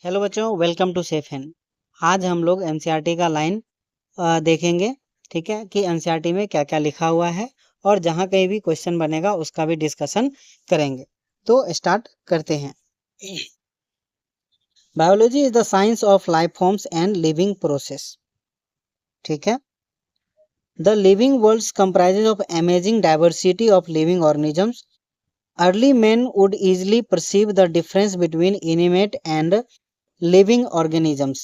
Hello बच्चों, welcome to safe hand. आज हम लोग एनसीईआरटी का लाइन देखेंगे। ठीक है कि एनसीईआरटी में क्या क्या लिखा हुआ है और जहाँ कहीं भी क्वेश्चन बनेगा उसका भी डिस्कशन करेंगे। तो स्टार्ट करते हैं। Biology is the science of life forms and living process. ठीक है। The living world comprises of amazing diversity of living organisms. Early men would easily perceive the difference between inanimate and living organisms.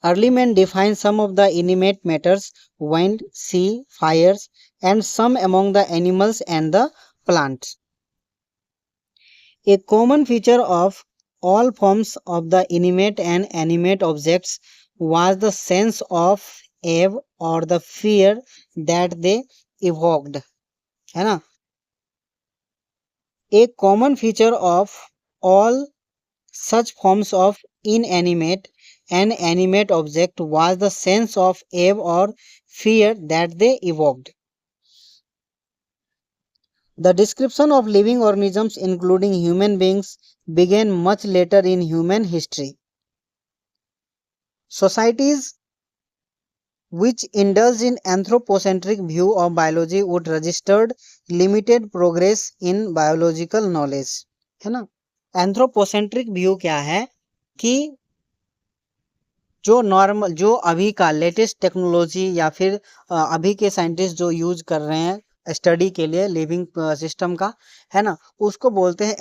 Early men defined some of the inanimate matters: wind, sea, fires, and some among the animals and the plants. A common feature of all forms of the inanimate and animate objects was the sense of awe or the fear that they evoked. है ना? A common feature of all such forms of inanimate and animate object was the sense of awe or fear that they evoked. The description of living organisms, including human beings, began much later in human history. Societies which indulged in anthropocentric view of biology would registered limited progress in biological knowledge. है ना? Anthropocentric view क्या है कि जो अभी का latest technology या फिर अभी के साइंटिस्ट जो यूज कर रहे हैं स्टडी के लिए लिविंग सिस्टम का, है ना, उसको बोलते हैं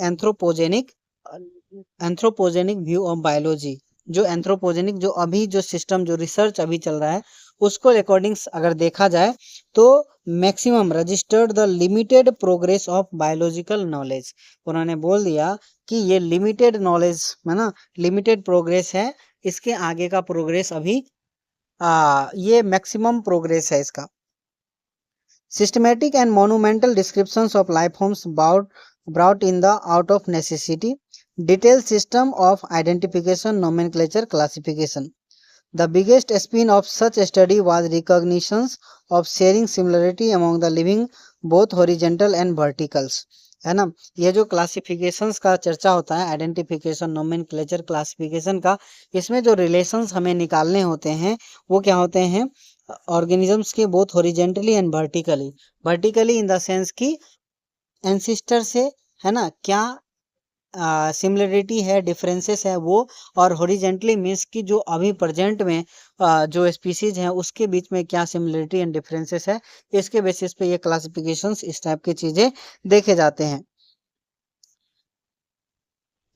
एंथ्रोपोजेनिक व्यू ऑफ बायोलॉजी। जो एंथ्रोपोजेनिक जो अभी जो सिस्टम जो रिसर्च अभी चल रहा है उसको अकॉर्डिंग अगर देखा जाए तो maximum registered the limited progress of biological knowledge. उन्होंने बोल दिया कि ये लिमिटेड नॉलेज है ना, लिमिटेड प्रोग्रेस है, इसके आगे का प्रोग्रेस अभी ये मैक्सिमम प्रोग्रेस है इसका। Systematic and monumental descriptions of life forms brought in the out of necessity, detailed system of identification, nomenclature, classification. The biggest spin of such study was recognitions of sharing similarity among the living, both horizontal and verticals. है ना, ये जो classifications का चर्चा होता है, identification, nomenclature, classification का, इसमें जो रिलेशंस हमें निकालने होते हैं वो क्या होते हैं? ऑर्गेनिजम्स के both horizontally and vertically. Vertically in the sense कि एंसिस्टर से, है ना, क्या सिमिलरिटी है, डिफरेंसेस है वो, और हॉरिजेंटली मीन्स कि जो अभी प्रेजेंट में जो स्पीसीज हैं उसके बीच में क्या सिमिलरिटी एंड डिफरेंसेस है, इसके बेसिस पे ये क्लासिफिकेशंस इस टाइप की चीजें देखे जाते हैं।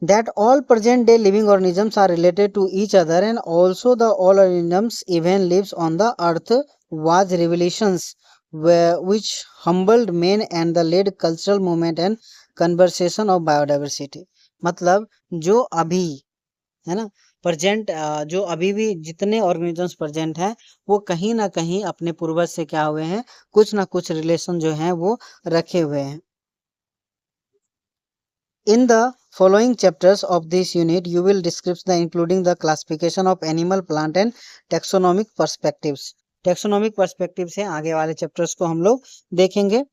That all present day living organisms are related to each other and also the all organisms even lives on the earth was revelations which humbled men and the led cultural movement and conversation of biodiversity. मतलब जो अभी, है ना, present जो अभी भी जितने organisms present हैं वो कहीं ना कहीं अपने पूर्वज से क्या हुए हैं, कुछ ना कुछ रिलेशन जो हैं वो रखे हुए हैं। In the following chapters of this unit, you will describe the including the classification of animal, plant and taxonomic perspectives. Taxonomic perspective से आगे वाले chapters को हम लोग देखेंगे।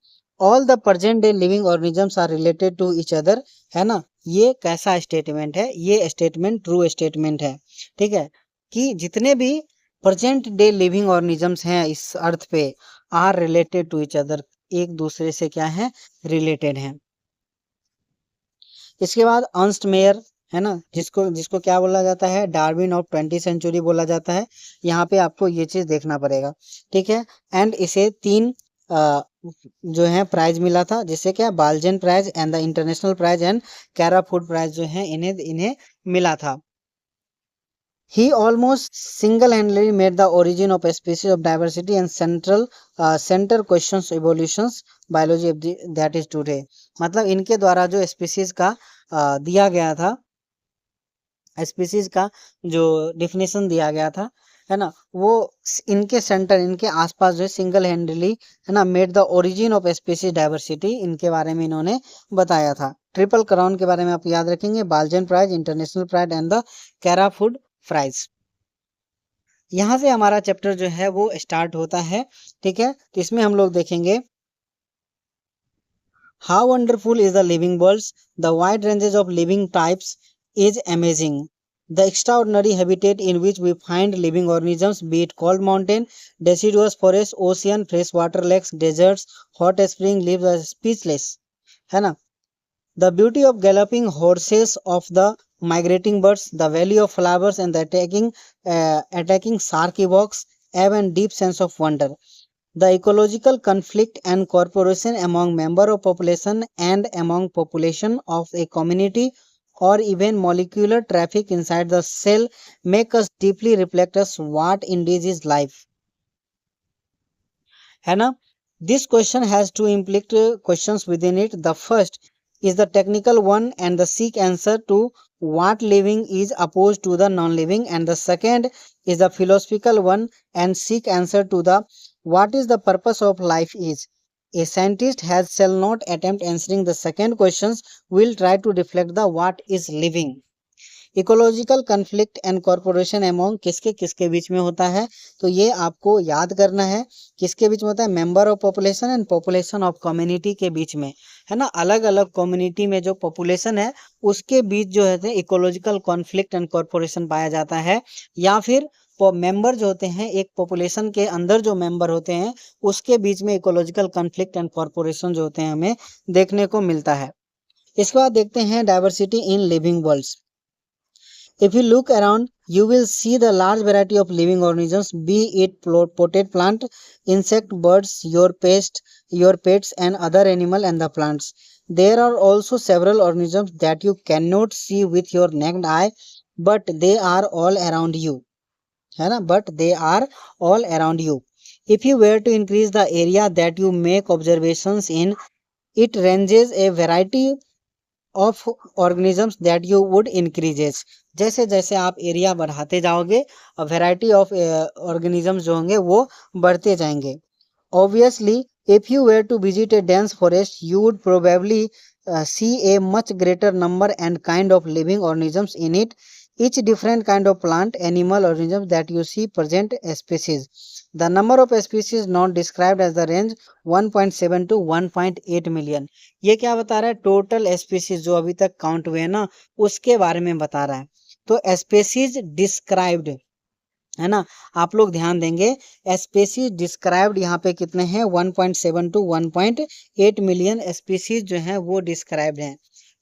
All the present day living organisms are related to each other, है ना। ये कैसा स्टेटमेंट है? ये स्टेटमेंट ट्रू स्टेटमेंट है। ठीक है कि जितने भी प्रेजेंट डे लिविंग ऑर्गेनिजम्स हैं इस अर्थ पे are related to each other, एक दूसरे से क्या है? रिलेटेड हैं। इसके बाद अर्नस्ट मेयर, है ना, जिसको जिसको क्या बोला जाता है? डार्विन ऑफ 20th सेंचुरी बोला जाता है। यहाँ पे आपको ये चीज देखना पड़ेगा। ठीक है। एंड इसे 3 जो है प्राइज मिला था, जिससे क्या Balzan prize and the international prize and कैरा फूड प्राइज जो है इन्हें मिला था। He almost single-handedly made the origin of a species of diversity and center questions evolutions biology of that is today. मतलब इनके द्वारा जो स्पीसीज का दिया गया था, स्पीसीज का जो डिफिनेशन दिया गया था, है ना, वो इनके सेंटर, इनके आसपास जो है सिंगल हैंडली, है ना, made the origin of species diversity, इनके बारे में इन्होंने बताया था। ट्रिपल क्राउन के बारे में आप याद रखेंगे, Balzan prize, international prize and the कैरा फूड प्राइज। यहाँ से हमारा चैप्टर जो है वो स्टार्ट होता है। ठीक है, तो इसमें हम लोग देखेंगे how wonderful is the living world, the wide ranges of living types is amazing, The extraordinary habitat in which we find living organisms, be it cold mountain, deciduous forest, ocean, freshwater lakes, deserts, hot spring, leaves are speechless. है ना? The beauty of galloping horses, of the migrating birds, the valley of flowers, and the attacking shark evokes awe and deep sense of wonder. The ecological conflict and cooperation among member of population and among population of a community, or even molecular traffic inside the cell, make us deeply reflect us what indeed is life. है ना? This question has two implicit questions within it. The first is the technical one and the seek answer to what living is opposed to the non-living, and the second is the philosophical one and seek answer to the what is the purpose of life is. A scientist has shall not attempt answering the second questions, will try to reflect the what is living. Ecological conflict and corporation among किसके किसके बीच में होता है, तो ये आपको याद करना है। किसके बीच में होता है? Member of population and population of community के बीच में, है ना। अलग अलग कम्युनिटी में जो पॉपुलेशन है उसके बीच जो है इकोलॉजिकल कॉन्फ्लिक्ट एंड कॉर्पोरेशन पाया जाता है, या फिर मेंबर जो होते हैं एक पॉपुलेशन के अंदर जो मेंबर होते हैं उसके बीच में इकोलॉजिकल कॉन्फ्लिक्ट एंड कॉर्पोरेशन जो होते हैं हमें देखने को मिलता है। इसके बाद देखते हैं diversity in living worlds. If you look around, you will see the large variety of living organisms, be it potted plant, insect, birds, your pets, and other animal and the plants. There are also several organisms that you cannot see with your naked eye, but they are all around you. है ना? But they are all around you. If you were to increase the area that you make observations in, it ranges a variety of organisms that you would increases. जैसे जैसे आप area बढ़ाते जाओगे variety of organisms जो होंगे वो बढ़ते जाएंगे। Obviously if you were to visit a dense forest you would probably see a much greater number and kind of living organisms in it. Each different kind of plant, animal, organisms that you see present species. The number of species not described as the range 1.7 to 1.8 million. ये क्या बता रहा है? Total species जो अभी तक count हुए ना उसके बारे में बता रहा है। तो स्पीसीज डिस्क्राइब्ड है ना, आप लोग ध्यान देंगे स्पीसीज डिस्क्राइब्ड यहाँ पे कितने हैं 1.7 टू 1.8 मिलियन स्पीसीज जो हैं वो डिस्क्राइब्ड हैं।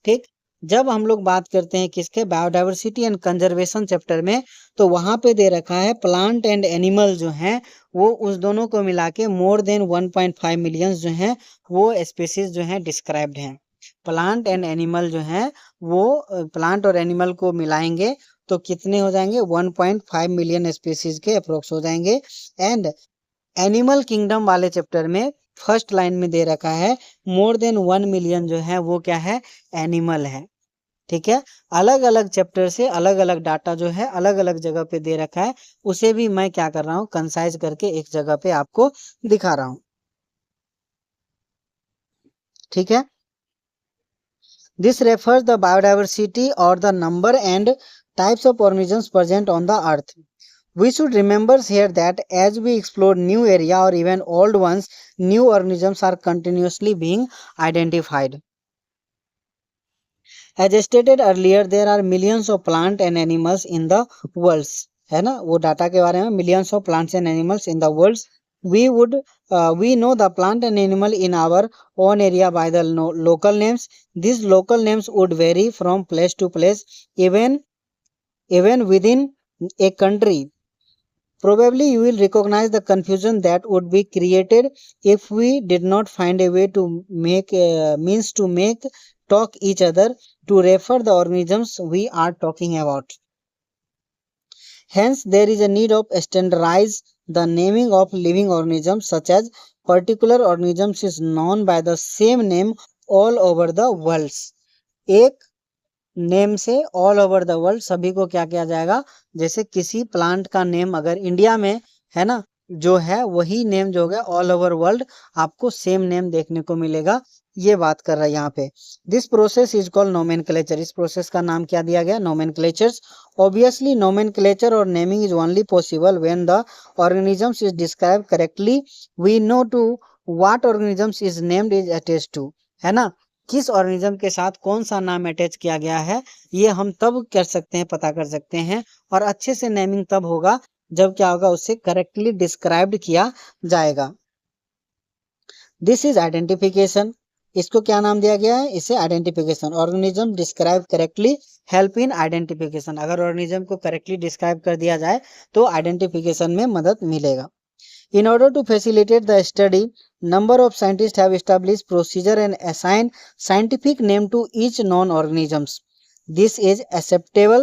ठीक, जब हम लोग बात करते हैं किसके बायोडाइवर्सिटी एंड कंजर्वेशन चैप्टर में, तो वहां पे दे रखा है प्लांट एंड एनिमल जो हैं वो उस दोनों को मिला के मोर देन 1.5 मिलियन जो हैं वो स्पीसीज जो हैं डिस्क्राइब्ड हैं। प्लांट एंड एनिमल जो हैं वो प्लांट और एनिमल को मिलाएंगे तो कितने हो जाएंगे 1.5 मिलियन स्पीसीज के अप्रोक्स हो जाएंगे। एंड एनिमल किंगडम वाले चैप्टर में फर्स्ट लाइन में दे रखा है मोर देन 1 मिलियन जो है वो क्या है? एनिमल है। ठीक है, अलग अलग चैप्टर से अलग अलग डाटा जो है अलग अलग जगह पे दे रखा है, उसे भी मैं क्या कर रहा हूँ कंसाइज करके एक जगह पे आपको दिखा रहा हूँ। ठीक है, दिस रेफर्स द बायोडाइवर्सिटी और the number and types of organisms present on the earth. We should remember here that as we explore new area or even old ones, new organisms are continuously being identified. As stated earlier, there are millions of plant and animals in the world. है ना, वो data के बारे में millions of plants and animals in the world. We know the plant and animal in our own area by the local names. These local names would vary from place to place, even within a country. Probably you will recognize the confusion that would be created if we did not find a way to make means to make talk each other to refer the organisms we are talking about. Hence, there is a need of standardize the naming of living organisms, such as particular organisms is known by the same name all over the world. एक name से all over the world सभी को क्या किया जाएगा? जैसे किसी plant का नेम अगर इंडिया में है ना जो है वही नेम जो होगा ऑल ओवर वर्ल्ड आपको सेम नेम देखने को मिलेगा। ये बात कर रहा है यहाँ पे। This process is called nomenclature. इस प्रोसेस का नाम क्या दिया गया? नोमेनक्लेचर्स। ऑब्वियसली नोमेनक्लेचर और naming is only possible when the organisms is describe correctly. We know to what organisms is named is attached to, है ना। किस ऑर्गेनिज्म के साथ कौन सा नाम अटैच किया गया है, ये हम तब कर सकते हैं, पता कर सकते हैं। और अच्छे से नेमिंग तब होगा जब क्या होगा, उससे करेक्टली डिस्क्राइब्ड किया जाएगा। This is identification. इसको क्या नाम दिया गया है, इसे identification. Organism describe correctly help in identification. अगर ऑर्गेनिज्म को करेक्टली डिस्क्राइब कर दिया जाए तो आइडेंटिफिकेशन में मदद मिलेगा। In order to facilitate the study, number of scientists have established procedure and assigned scientific name to each known organisms. This is acceptable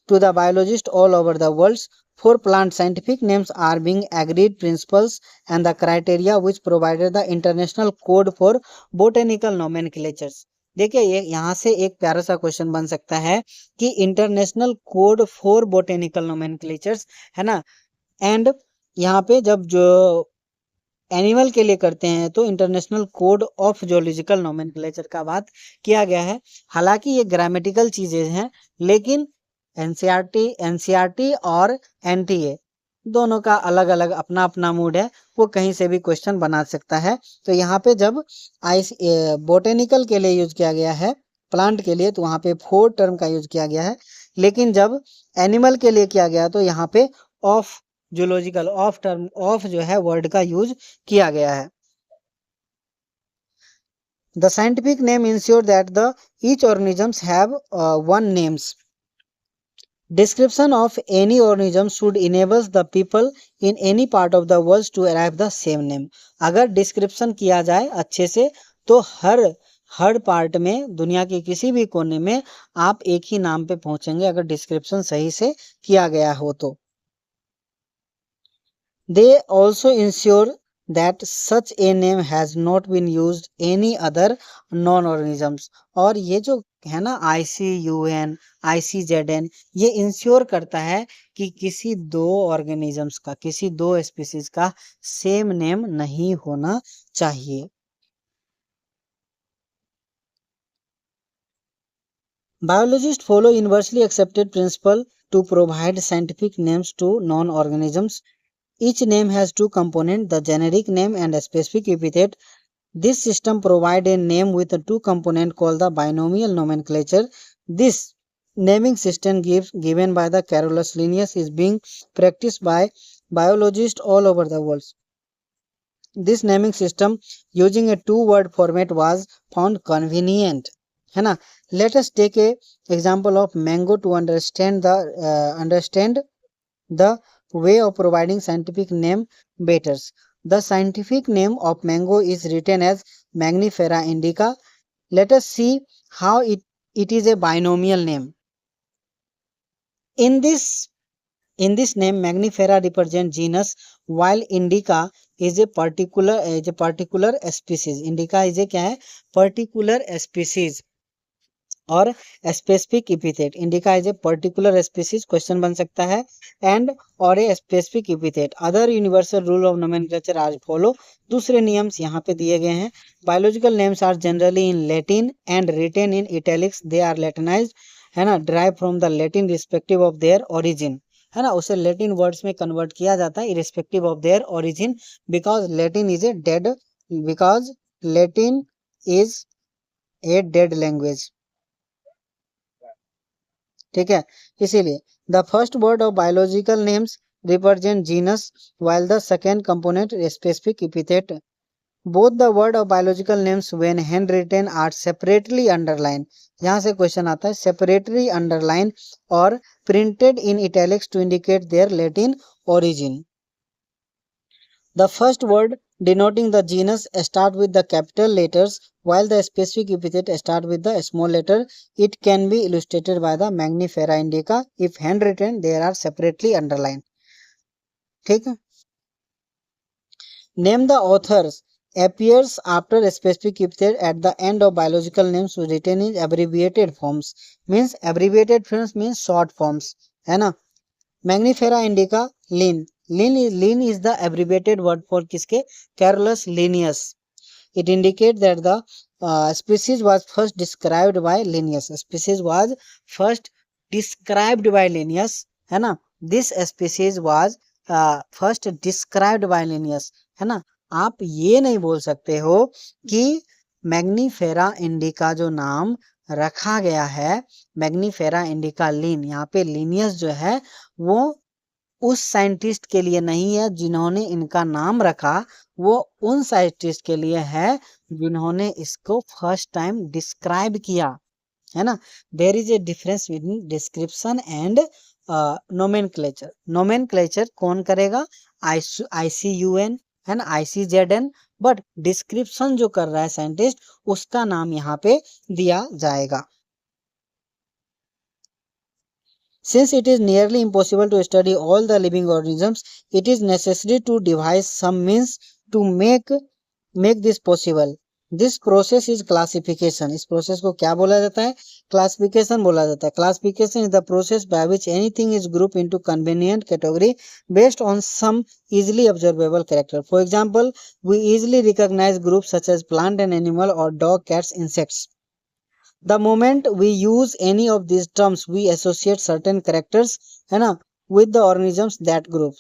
to the biologists all over the world. For plant, scientific names are being agreed principles and the criteria which provided the international code for botanical nomenclatures. देखिए ये यहाँ से एक प्यारा सा question बन सकता है कि इंटरनेशनल कोड फॉर बोटेनिकल नोमेनक्लेचर्स, है ना। एंड यहाँ पे जब जो एनिमल के लिए करते हैं तो international code of zoological nomenclature का बात किया गया है। हालांकि ये ग्रामेटिकल चीजें हैं, लेकिन एनसीईआरटी और एनटीए दोनों का अलग अलग अपना अपना मूड है, वो कहीं से भी क्वेश्चन बना सकता है। तो यहाँ पे जब बोटेनिकल के लिए यूज किया गया है, प्लांट के लिए, तो वहाँ पे 4 टर्म का यूज किया गया है। लेकिन जब एनिमल के लिए किया गया तो यहाँ पे of zoological of term of जो है वर्ड का यूज किया गया है। The scientific name ensure that the each organisms have one names. Description of any organism should enable the people in any part of the world to arrive the same name. अगर description किया जाए अच्छे से तो हर part में, दुनिया के किसी भी कोने में आप एक ही नाम पे पहुंचेंगे अगर डिस्क्रिप्शन सही से किया गया हो तो। They also ensure that such a name has not been used any other non-organisms. और ये जो है ना ICUN, ICZN, ये इंश्योर करता है कि किसी दो ऑर्गेनिजम्स का, किसी दो स्पीसीज का सेम नेम नहीं होना चाहिए। Biologists follow universally accepted principle to provide scientific names to non-organisms. Each name has two components, the generic name and a specific epithet. This system provides a name with a two component called the binomial nomenclature. This naming system given by the Carolus Linnaeus is being practiced by biologists all over the world. This naming system using a two-word format was found convenient. है ना। Let us take a example of mango to understand the way of providing scientific name better. The scientific name of mango is written as Mangifera indica. Let us see how it is a binomial name. In this name, Mangifera represents genus, while indica is a particular species. Indica is a क्या है, particular species. और specific epithet, indica is a particular species, question बन सकता है, and और a specific epithet. Other universal rule of nomenclature as follow. दूसरे नियम्स यहाँ पे दिए गए हैं। Biological names are generally in Latin and written in italics. They are Latinized, है ना, drive from the Latin respective of their origin, है ना, उसे लैटिन वर्ड्स में कन्वर्ट किया जाता है irrespective of their origin, because Latin is a dead language. ठीक है, इसीलिए the first word of biological names represent genus while the second component specific epithet. Both the word of biological names when hand written are separately underline. यहाँ से question आता है, separately underline और printed in italics to indicate their Latin origin. The first word denoting the genus start with the capital letters while the specific epithet start with the small letter. It can be illustrated by the Mangifera indica. If handwritten, they are separately underlined. ठीक है। Name the authors appears after a specific epithet at the end of biological names written in abbreviated forms. Means abbreviated forms means short forms, है ना। Mangifera indica, Linn. Linn is the abbreviated word for किसके, Carolus Linnaeus. It indicates that the species was first described by Linnaeus. Species was first described by Linnaeus, है ना। This species was first described by Linnaeus, है ना। आप ये नहीं बोल सकते हो कि मैग्नीफेरा इंडिका जो नाम रखा गया है, मैग्नीफेरा इंडिका लीन, यहाँ पे लीनियस जो है वो उस साइंटिस्ट के लिए नहीं है जिन्होंने इनका नाम रखा, वो उन साइंटिस्ट के लिए है जिन्होंने इसको फर्स्ट टाइम डिस्क्राइब किया, है ना। There is a difference between description and nomenclature. Nomenclature कौन करेगा? ICUN, है ना, ICZN, बट डिस्क्रिप्शन जो कर रहा है साइंटिस्ट, उसका नाम यहाँ पे दिया जाएगा। Since it is nearly impossible to study all the living organisms, it is necessary to devise some means to make this possible. This process is classification. इस process को क्या बोला जाता है? Classification बोला जाता है. Classification is the process by which anything is grouped into convenient category based on some easily observable character. For example, we easily recognize groups such as plant and animal or dog, cats, insects. The moment we use any of these terms, we associate certain characters, है ना, with the organisms that group.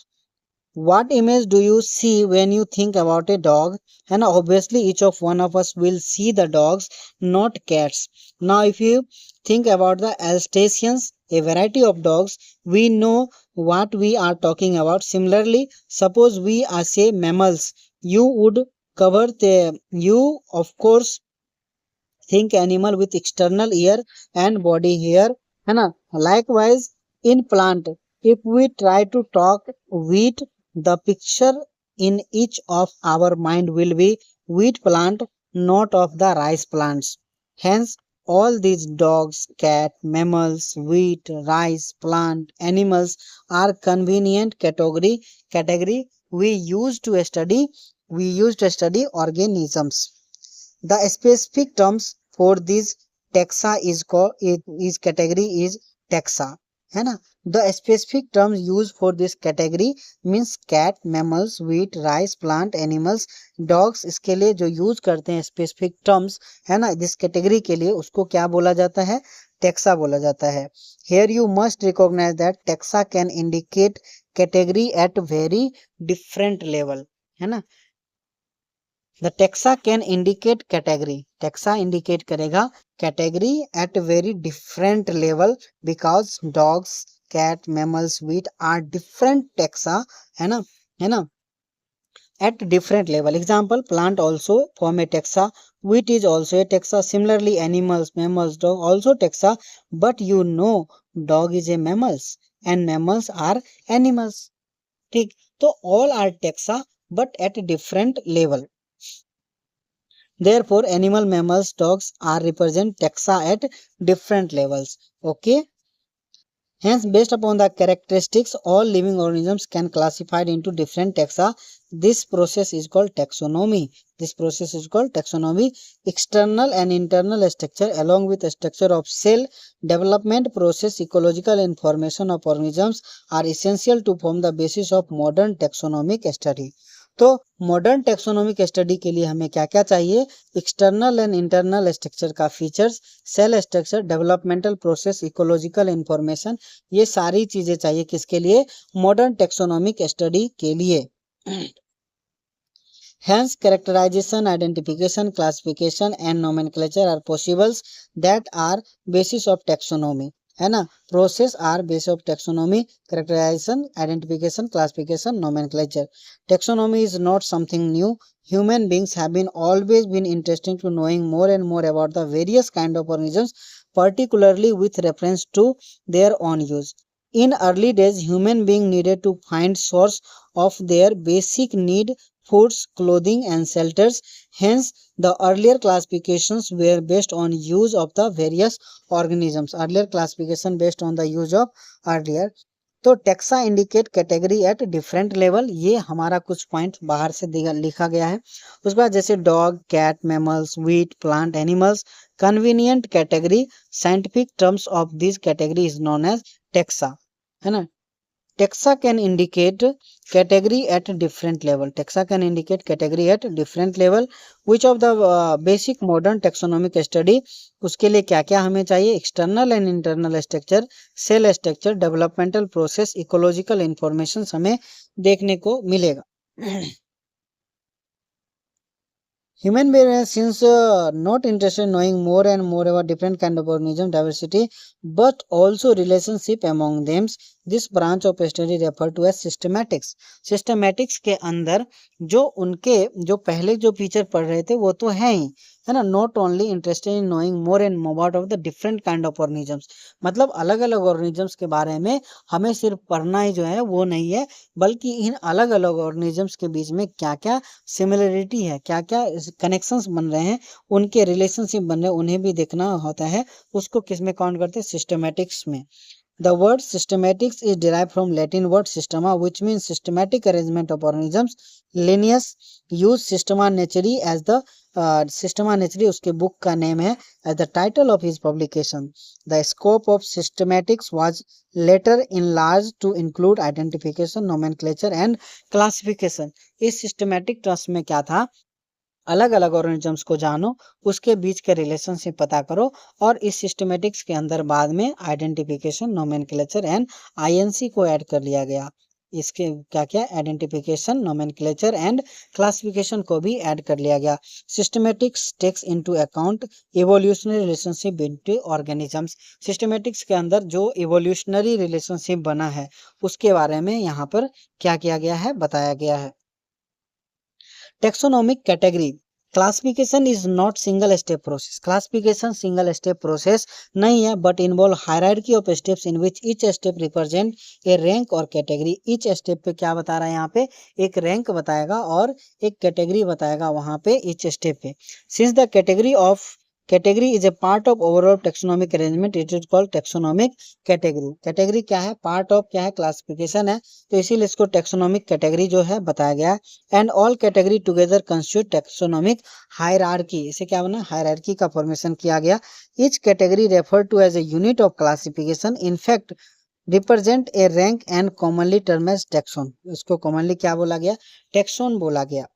What image do you see when you think about a dog? है ना, obviously each of one of us will see the dogs, not cats. Now if you think about the Alsatians, a variety of dogs, we know what we are talking about. Similarly, suppose we are say mammals, you of course think animal with external ear and body hair, है ना। Likewise in plant, if we try to talk wheat, the picture in each of our mind will be wheat plant, not of the rice plants. Hence all these dogs, cat, mammals, wheat, rice, plant, animals are convenient category we use to study organisms. The specific terms for this taxa is category is taxa, है ना। The specific terms used for this category means cat, mammals, wheat, rice, plant, animals, dogs। इसके लिए जो use करते हैं specific terms, है ना, this category के लिए, उसको क्या बोला जाता है? taxa बोला जाता है। Here you must recognize that taxa can indicate category at very different level, है ना। The taxa can indicate category. Taxa indicate करेगा category at very different level because dogs, cat, mammals, wheat are different taxa, है ना, है ना, at different level. Example, plant also form a taxa, wheat is also a taxa. Similarly, animals, mammals, dog also taxa, but you know dog is a mammals and mammals are animals. ठीक, तो all are taxa but at different level. Therefore, animal, mammals, dogs are represent taxa at different levels. Okay. Hence, based upon the characteristics, all living organisms can classified into different taxa. This process is called taxonomy. This process is called taxonomy. External and internal structure along with the structure of cell development process, ecological information of organisms are essential to form the basis of modern taxonomic study. तो modern taxonomic study के लिए हमें क्या क्या चाहिए? External and internal structure का features, cell structure, developmental process, ecological information, ये सारी चीजें चाहिए किसके लिए? मॉडर्न टेक्सोनोमिक स्टडी के लिए। Hence, characterization, identification, classification and nomenclature are possibles that are basis of taxonomy, है ना। Process are basis of taxonomy, characterization, identification, classification, nomenclature. Taxonomy is not something new. Human beings have been always been interested to knowing more and more about the various kind of organisms, particularly with reference to their own use. In early days, human being needed to find source of their basic need, foods, clothing and shelters. Hence, the earlier classifications were based on use of the various organisms. Earlier classification based on the use of earlier. तो taxa indicate category at different level, ये हमारा कुछ point बाहर से लिखा गया है। उसके बाद जैसे dog, cat, mammals, wheat, plant, animals, convenient category, scientific terms of this category is known as taxa, है ना। Taxa can indicate category at different level. Taxa can indicate category at different level. Which of the basic modern taxonomic study, उसके लिए क्या क्या हमें चाहिए? External and internal structure, cell structure, developmental process, ecological information हमें देखने को मिलेगा। Human beings, since not interested in knowing more and more about different kind of organism diversity, but also relationship among them, this branch of study referred to as systematics. Systematics के अंदर जो उनके जो पहले जो फीचर पढ़ रहे थे वो तो है ही, है ना. Not only interested in knowing more and about of the different kind of organisms, मतलब अलग अलग ऑर्गेनिजम्स के बारे में हमें सिर्फ पढ़ना ही जो है वो नहीं है, बल्कि इन अलग अलग ऑर्गेनिजम्स के बीच में क्या क्या सिमिलरिटी है, क्या क्या कनेक्शंस बन रहे हैं, उनके रिलेशनशिप बन रहे हैं, उन्हें भी देखना होता है. उसको किस में काउंट करते हैं? सिस्टमैटिक्स में. The word systematics is derived from Latin word systema, which means systematic arrangement of organisms. Linnaeus used Systema Naturae as the Systema Naturae उसके बुक का नेम है, as the title of his publication. The scope of systematics was later enlarged to include identification, nomenclature and classification. इस systematic terms में क्या था? अलग अलग organisms को जानो, उसके बीच के रिलेशनशिप पता करो, और इस सिस्टमेटिक्स के अंदर बाद में आइडेंटिफिकेशन, नोमेनक्लेचर एंड आईएनसी को ऐड कर लिया गया. इसके क्या क्या? आइडेंटिफिकेशन, नोमेनक्लेचर एंड क्लासिफिकेशन को भी ऐड कर लिया गया. Systematics takes into account evolutionary relationship between organisms. Systematics के अंदर जो इवोल्यूशनरी रिलेशनशिप बना है उसके बारे में यहाँ पर क्या किया गया है? बताया गया है. Taxonomic category classification is not single step process. Classification single step process नहीं है, but involve hierarchy of steps in which each step represent a rank or category. each step पे क्या बता रहा है? यहाँ पे एक रैंक बताएगा और एक कैटेगरी बताएगा वहां पे each step पे. Since the category is a part of overall taxonomic arrangement, it is called taxonomic category. category क्या है? part of क्या है? classification है, तो इसीलिए इसको taxonomic category जो है बताया गया. and all category together constitute taxonomic hierarchy. इसे क्या बना? hierarchy का formation किया गया. each category referred to as a unit of classification in fact represent a rank and commonly termed as taxon. इसको commonly क्या बोला गया? taxon बोला गया.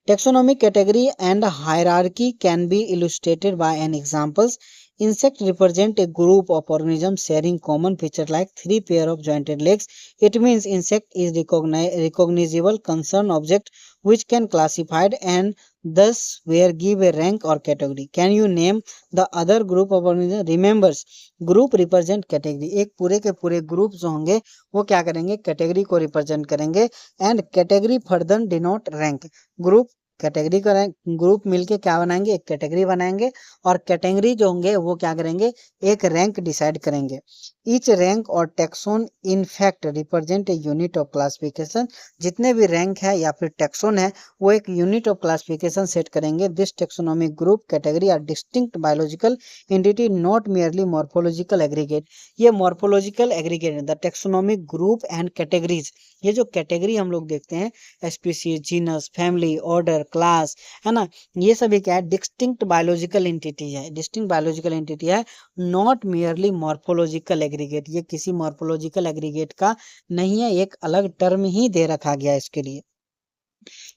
Taxonomic category and hierarchy can be illustrated by an examples. Insect represent a group of organisms sharing common feature like three pair of jointed legs. It means insect is recognizable concern object which can classified and thus were give a rank or category. Can you name the other group of organisms? Remembers group represent category. एक पूरे के पूरे group जो होंगे वो क्या करेंगे? Category को रिप्रेजेंट करेंगे. And category further denote rank. Group category का ग्रुप मिलके क्या बनाएंगे? एक कैटेगरी बनाएंगे, और कैटेगरी जो होंगे वो क्या करेंगे? एक रैंक डिसाइड करेंगे. ईच रैंक और taxon in fact represent a unit of classification. जितने भी रैंक है या फिर टैक्सोन है वो एक यूनिट ऑफ क्लासिफिकेशन सेट करेंगे. This taxonomic group category are distinct biological entity, not merely morphological aggregate. ये morphological aggregate the taxonomic group and categories. ये जो कैटेगरी हम लोग देखते हैं, species, genus, family, order, class, है ना, ये सभी क्या है? डिस्टिंक्ट बायोलॉजिकल एंटिटी है. डिस्टिंक्ट बायोलॉजिकल एंटिटी है, नॉट मियरली मॉर्फोलॉजिकल एग्रीगेट. ये किसी मॉर्फोलॉजिकल एग्रीगेट का नहीं है, एक अलग टर्म ही दे रखा गया इसके लिए.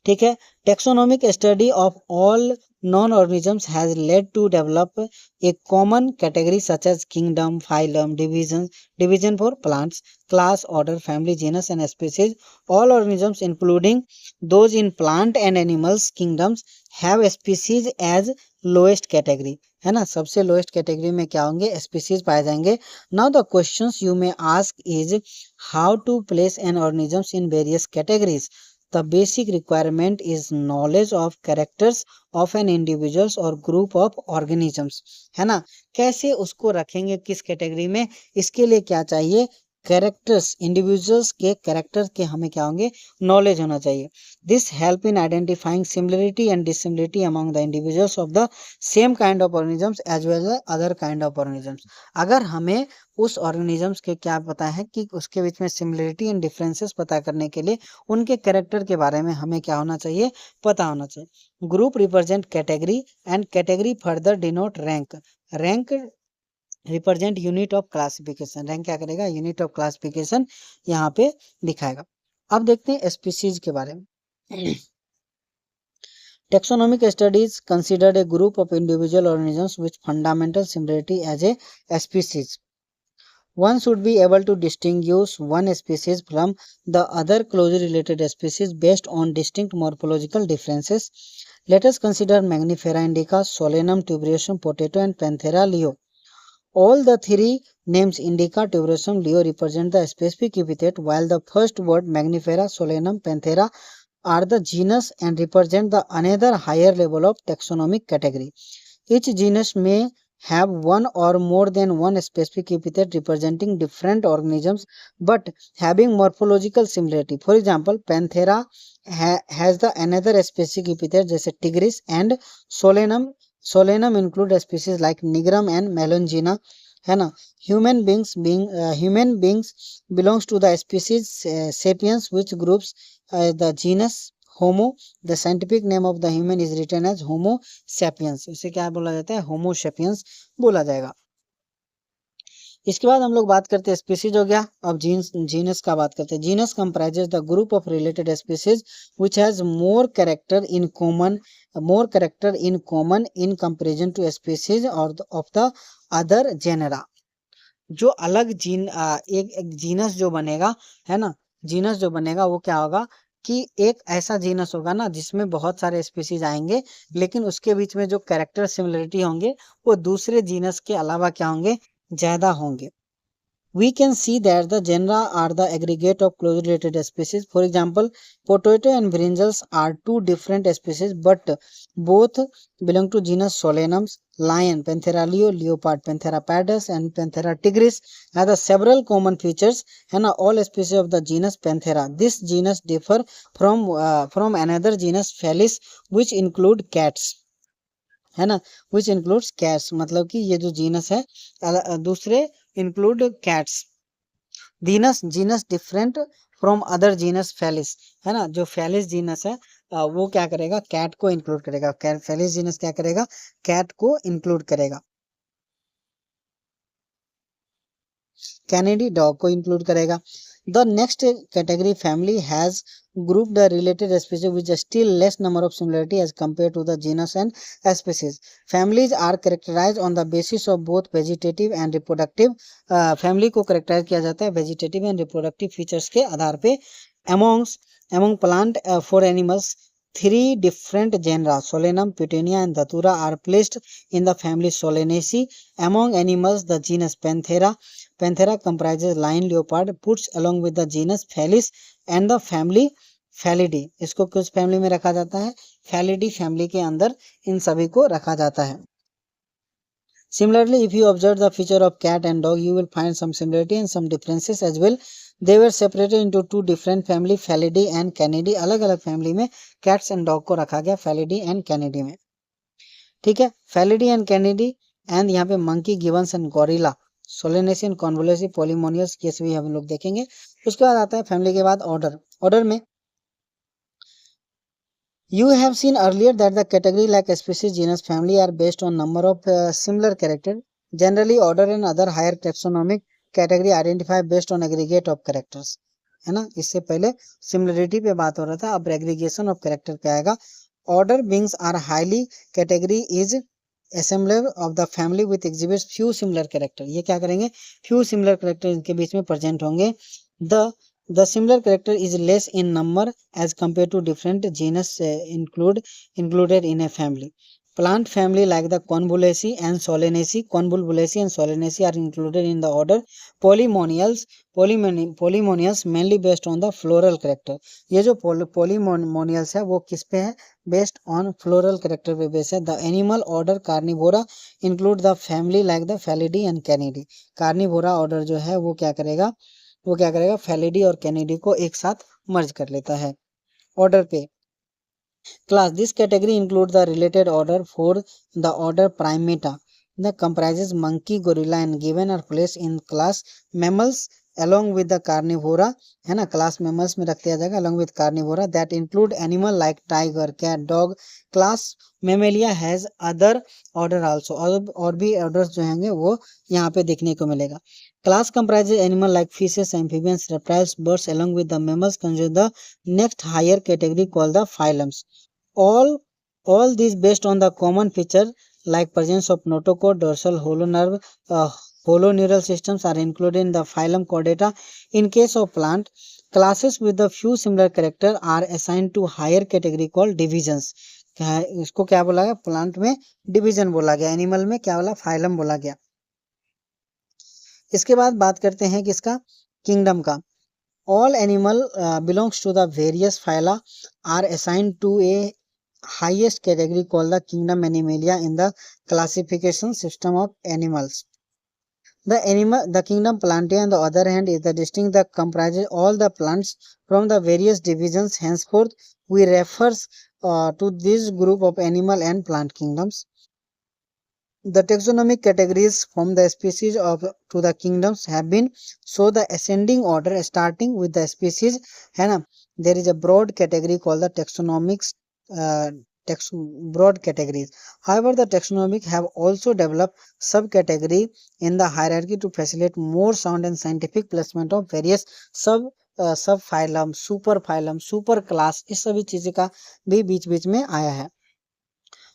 ठीक है. Taxonomic study of all known organisms has led to develop a common category such as kingdom, phylum, division for plants, class, order, family, genus and species. All organisms including those in plant and animals kingdoms have species as lowest category. है ना, सबसे lowest category में क्या होंगे? Species पाए जाएंगे. Now the questions you may ask is how to place an organisms in various categories. The basic requirement is knowledge of characters of an individuals or group of organisms. है ना, कैसे उसको रखेंगे किस कैटेगरी में? इसके लिए क्या चाहिए? कैरेक्टर्स, इंडिविजुअल्स के कैरेक्टर के हमें क्या होंगे? नॉलेज होना चाहिए. This help in identifying similarity and dissimilarity among the individuals of the same kind of organisms as well as other kind of organisms. अगर हमें उस ऑर्गेनिजम्स के क्या पता है कि उसके बीच में सिमिलरिटी एंड डिफरेंसेस पता करने के लिए उनके कैरेक्टर के बारे में हमें क्या होना चाहिए? पता होना चाहिए. Group represent category and category further denote rank. Rank represent unit of classification. Rank क्या करेगा? यूनिट ऑफ क्लासिफिकेशन यहाँ पे दिखाएगा. अब देखते हैं स्पीसीज के बारे में. Taxonomic studies considered a group of individual organisms with fundamental similarity as a species. One should be able to distinguish one species from the other closely related species based on distinct morphological differences. Let us consider Mangifera indica, Solanum, tuberosum, potato, and Panthera leo. All the three names indica, tuberosum, leo represent the specific epithet, while the first word Mangifera, Solanum, Panthera are the genus and represent the another higher level of taxonomic category. Each genus may have one or more than one specific epithet representing different organisms but having morphological similarity. For example, Panthera has the another specific epithet जैसे tigris, and Solanum. Solanum include species like Nigrum and Melongena, है ना. Human beings belongs to the species sapiens, which groups the genus Homo. The scientific name of the human is written as Homo sapiens. इसे क्या बोला जाता है? Homo sapiens बोला जाएगा. इसके बाद हम लोग बात करते हैं स्पीसीज हो गया. अब जीनस का बात करते हैं. Genus comprises the group of related species which has more character in common in comparison to species और ऑफ द अदर जेनरा. जो अलग एक जीनस जो बनेगा, है ना, जीनस जो बनेगा वो क्या होगा कि एक ऐसा जीनस होगा ना जिसमें बहुत सारे स्पीसीज आएंगे, लेकिन उसके बीच में जो कैरेक्टर सिमिलरिटी होंगे वो दूसरे जीनस के अलावा क्या होंगे? ज्यादा होंगे. We can see that the genera are the aggregate of closely related species. For example, potato and brinjals are two different species, but both belong to genus Solanum. Lion, Panthera leo, leopard, Panthera pardus, and Panthera tigris have the several common features, and all species of the genus Panthera. This genus differ from another genus Felis, which include cats. है ना, which includes cats. मतलब कि ये जो genus है दूसरे include cats. Genus different from other genus Felis, है ना. जो फेलिस जीनस है वो क्या करेगा? कैट को इंक्लूड करेगा. फेलिस जीनस क्या करेगा? कैट को इंक्लूड करेगा. कैनेडी डॉग को इंक्लूड करेगा. The next category family has grouped the related species with a still less number of similarity as compared to the genus and species. Families are characterized on the basis of both vegetative and reproductive. Family को characterize किया जाता है vegetative and reproductive features के आधार पे. Among plant for animals, three different genera Solanum, Petunia, and Datura are placed in the family Solanaceae. Among animals, the genus Panthera comprises lion, leopard, puts along with the genus Felis and the family Felidae. इसको किस family में रखा जाता है? Felidae family के अंदर इन सभी को रखा जाता है. Similarly, if you observe the feature of cat and dog, you will find some similarity and some differences as well. They were separated into two different family, Felidae and Canidae. अलग अलग family में cats and dog को रखा गया Felidae and Canidae में. ठीक है, Felidae and Canidae. And यहाँ पे monkey, gibbons and gorilla, सोलेनेसियन, कॉन्वोल्यूसिव, पॉलीमोनियस केस भी हम लोग देखेंगे. उसके बाद आता है फैमिली के बाद ऑर्डर में you have seen earlier that the category like species, genus, family are based on number of similar character. Generally, order and other higher taxonomic category identify based on aggregate of characters, है ना. इससे पहले similarity पे बात हो रहा था, अब एग्रीगेशन ऑफ कैरेक्टर पे आएगा. Order beings are highly category is assembly of the family with exhibits few similar character. ये क्या करेंगे? few similar character इनके बीच में present होंगे. The similar character is less in number as compared to different genus included in a family. Plant family like the Convolvulaceae and Solanaceae, are included in the order Polymonials mainly based on the floral character. ये जो Polymonials है वो किस पे है? Based on floral character पे base है. The animal order Carnivora include the family like the Felidae and Canidae. Carnivora order जो है वो क्या करेगा? Felidae और Canidae को एक साथ मर्ज कर लेता है ऑर्डर पे. Class. This category includes the related order for the order Primata. That comprises monkey, gorilla, and gibbon are placed in class mammals along with the carnivora. है ना, class mammals में रख दिया जाएगा along with carnivora that include animal like tiger, cat, dog. Class Mammalia has other order also. और भी orders जो होंगे वो यहाँ पे देखने को मिलेगा. Class comprises animal like fishes, amphibians, reptiles, birds along with the mammals constitute the next higher category called the phylums. All these based on the common feature like presence of notochord, dorsal hollow nerve, hollow neural systems are included in the phylum Chordata. In case of plant, classes with the few similar character are assigned to higher category called divisions. इसको क्या बोला गया, plant में division बोला गया, animal में क्या बोला, फाइलम बोला गया। इसके बाद बात करते हैं किसका, किंगडम का। All animal belongs to the various phyla are assigned to a highest category called the kingdom Animalia in the classification system of animals. The kingdom Plantae, on the other hand, is the distinct that comprises all the plants from the various divisions. Henceforth, we refer to this group of animal and plant kingdoms. The taxonomic categories from the species to the kingdoms have been so the ascending order starting with the species, है ना. There is a broad category called the taxonomics. Broad categories. However, the taxonomic have also developed subcategory in the hierarchy to facilitate more sound and scientific placement of various subphylum, superphylum, superclass, इस सभी चीजें का भी बीच बीच में आया है.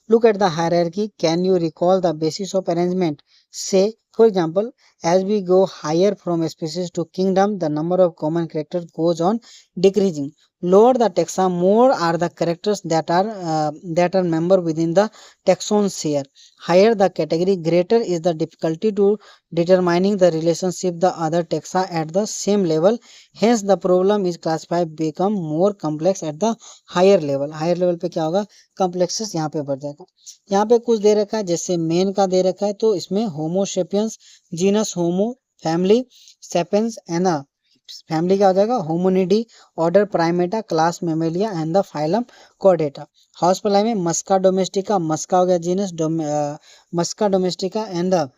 Look at the hierarchy. Can you recall the basis of arrangement? Say, for example, as we go higher from species to kingdom, the number of common characters goes on decreasing. Lower the taxa, more are the characters that are member within the taxon share. Higher the category, greater is the difficulty to determining the relationship the other taxa at the same level. Hence, the problem is classified become more complex at the higher level. Higher level पे क्या होगा, complexes यहाँ पे बढ़ जाएगा. यहाँ पे कुछ दे रखा है, जैसे मेन का दे रखा है, तो इसमें Homo sapiens, genus Homo, family sapiens, एना फैमिली क्या हो जाएगा, Hominidae, order Primata, class Mammalia and the phylum Chordata. House fly में मस्का डोमेस्टिका, मस्का हो गया genus, Musca domestica, and the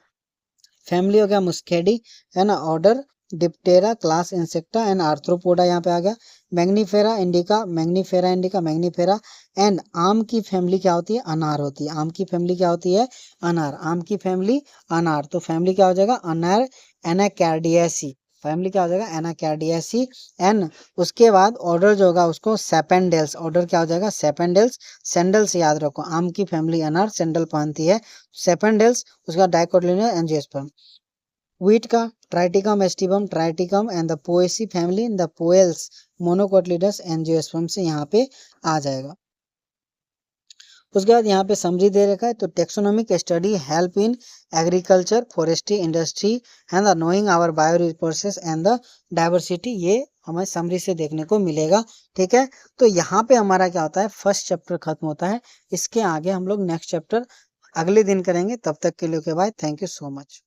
family हो गया मुस्केडी, है ना. Order Diptera, class Insecta and Arthropoda यहाँ पे आ गया. Mangifera indica, Mangifera indica, Mangifera. And आम की फैमिली क्या होती है, अनार होती है. आम की फैमिली क्या होती है, अनार. आम की फैमिली अनार, तो फैमिली क्या हो जाएगा, अनार एनाकार्डियेसी. फैमिली क्या हो जाएगा, एनाकार्डियेसी. एंड उसके बाद ऑर्डर जो होगा उसको सेपेंडेल्स, ऑर्डर क्या हो जाएगा, सेपेंडेल्स. सैंडल्स याद रखो, आम की फैमिली अनार सैंडल पहनती है, सेपेंडेल्स. उसका डाइकोटिलिडोन एंजियोस्पर्म. Wheat का Triticum aestivum, Triticum and the Poaceae family, the Poales monocotyledons angiosperm से यहाँ पे आ जाएगा. उसके बाद यहाँ पे समरी दे रखा है, तो taxonomic study help in agriculture, forestry, industry and the knowing our bio resources and the diversity. ये हमें समरी से देखने को मिलेगा. ठीक है, तो यहाँ पे हमारा क्या होता है, फर्स्ट चैप्टर खत्म होता है. इसके आगे हम लोग नेक्स्ट चैप्टर अगले दिन करेंगे. तब तक के लिए bye. Thank you so much.